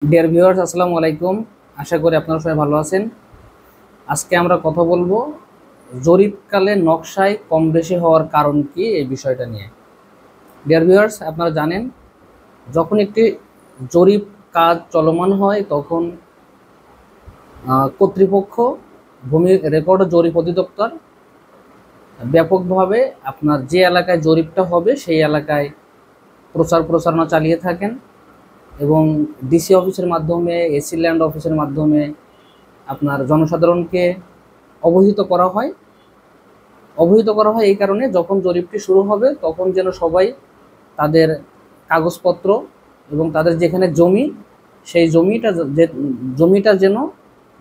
Dear viewers, আসসালামু আলাইকুম। আশা করি আপনারা সবাই ভালো আছেন। আজকে আমরা কথা বলবো জরিপকালে নকশায় কম বেশি হওয়ার কারণ কি, এই বিষয়টা নিয়ে। ডিয়ার ভিউয়ার্স, আপনারা জানেন যখন একটি জরিপ কাজ চলমান হয় তখন কর্তৃপক্ষ, ভূমি রেকর্ড ও জরিপ অধিদপ্তর ব্যাপকভাবে আপনার যে এলাকায় জরিপটা হবে সেই এলাকায় প্রচারণা চালিয়ে থাকেন এবং ডিসি অফিসের মাধ্যমে, এসি ল্যান্ড অফিসের মাধ্যমে আপনার জনসাধারণকে অবহিত করা হয় এই কারণে যখন জরিপটি শুরু হবে তখন যেন সবাই তাদের কাগজপত্র এবং তাদের যেখানে জমি, সেই জমিটা যেন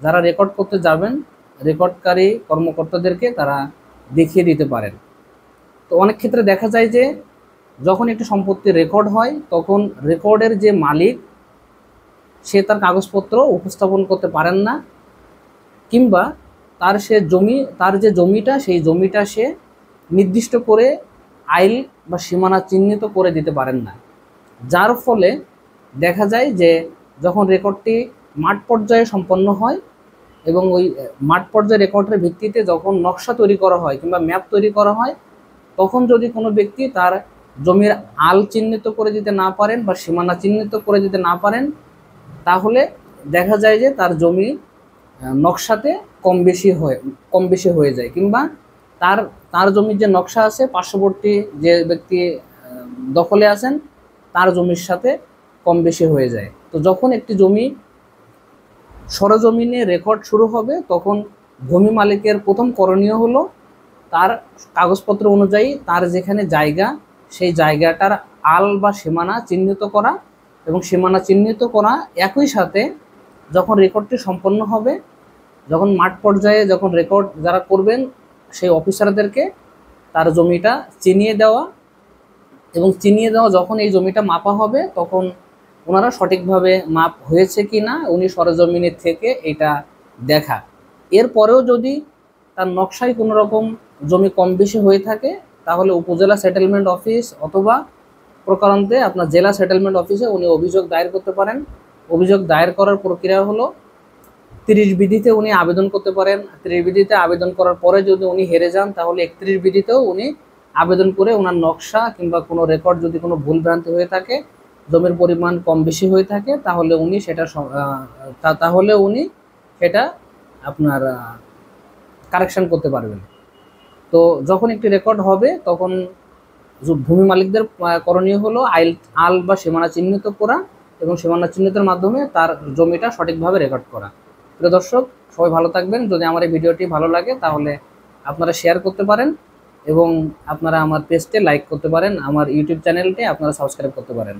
যারা রেকর্ড করতে যাবেন রেকর্ডকারী কর্মকর্তাদেরকে তারা দেখিয়ে দিতে পারেন। তো অনেক ক্ষেত্রে দেখা যায় যে যখন একটি সম্পত্তি রেকর্ড হয় তখন রেকর্ডের যে মালিক সে তার কাগজপত্র উপস্থাপন করতে পারেন না, কিংবা তার যে জমিটা সেই জমিটা সে নির্দিষ্ট করে আইল বা সীমানা চিহ্নিত করে দিতে পারেন না। যার ফলে দেখা যায় যে যখন রেকর্ডটি মাঠ পর্যায়ে সম্পন্ন হয় এবং ওই মাঠ পর্যায়ে রেকর্ডের ভিত্তিতে যখন নকশা তৈরি করা হয় কিংবা ম্যাপ তৈরি করা হয়, তখন যদি কোনো ব্যক্তি তার জমির আল চিহ্নিত করে দিতে না পারেন বা সীমানা চিহ্নিত করে দিতে না পারেন, তাহলে দেখা যায় যে তার জমি নকশাতে কম বেশি হয়ে যায়, কিংবা তার তার জমির যে নকশা আছে পার্শ্ববর্তী যে ব্যক্তি দখলে আছেন তার জমির সাথে কম বেশি হয়ে যায়। তো যখন একটি জমি সরজমিনে রেকর্ড শুরু হবে তখন ভূমি মালিকের প্রথম করণীয় হলো তার কাগজপত্র অনুযায়ী তার যেখানে জায়গা সেই জায়গাটার আল বা সীমানা চিহ্নিত করা, এবং সীমানা চিহ্নিত করা একই সাথে যখন রেকর্ডটি সম্পন্ন হবে, যখন মাঠ পর্যায়ে যখন রেকর্ড যারা করবেন সেই অফিসারদেরকে তার জমিটা চিনিয়ে দেওয়া, এবং চিনিয়ে দেওয়া যখন এই জমিটা মাপা হবে তখন ওনারা সঠিকভাবে মাপ হয়েছে কি না উনি সরজমিনের থেকে এটা দেখা। এরপরেও যদি তার নকশায় কোনো রকম জমি কম বেশি হয়ে থাকে তাহলে উপজেলা সেটেলমেন্ট অফিস অথবা প্রকারান্তে আপনার জেলা সেটেলমেন্ট অফিসে উনি অভিযোগ দায়ের করতে পারেন। অভিযোগ দায়ের করার প্রক্রিয়া হলো 30 বিধিতে উনি আবেদন করতে পারেন। 30 বিধিতে আবেদন করার পরে যদি উনি হেরে যান তাহলে 31 বিধিতেও উনি আবেদন করে ওনার নকশা কিংবা কোনো রেকর্ড যদি কোনো ভুলভ্রান্তি হয়ে থাকে, জমির পরিমাণ কম বেশি হয়ে থাকে, তাহলে উনি সেটা আপনার কারেকশন করতে পারবেন। তো যখন একটি রেকর্ড হবে তখন ভূমি মালিকদের করণীয় হলো আল বা সীমানা চিহ্নিত করা এবং সীমানা চিহ্নিতের মাধ্যমে তার জমিটা সঠিকভাবে রেকর্ড করা। প্রিয় দর্শক, সবাই ভালো থাকবেন। যদি আমার এই ভিডিওটি ভালো লাগে তাহলে আপনারা শেয়ার করতে পারেন এবং আপনারা আমার পেজটি লাইক করতে পারেন, আমার ইউটিউব চ্যানেলটি আপনারা সাবস্ক্রাইব করতে পারেন।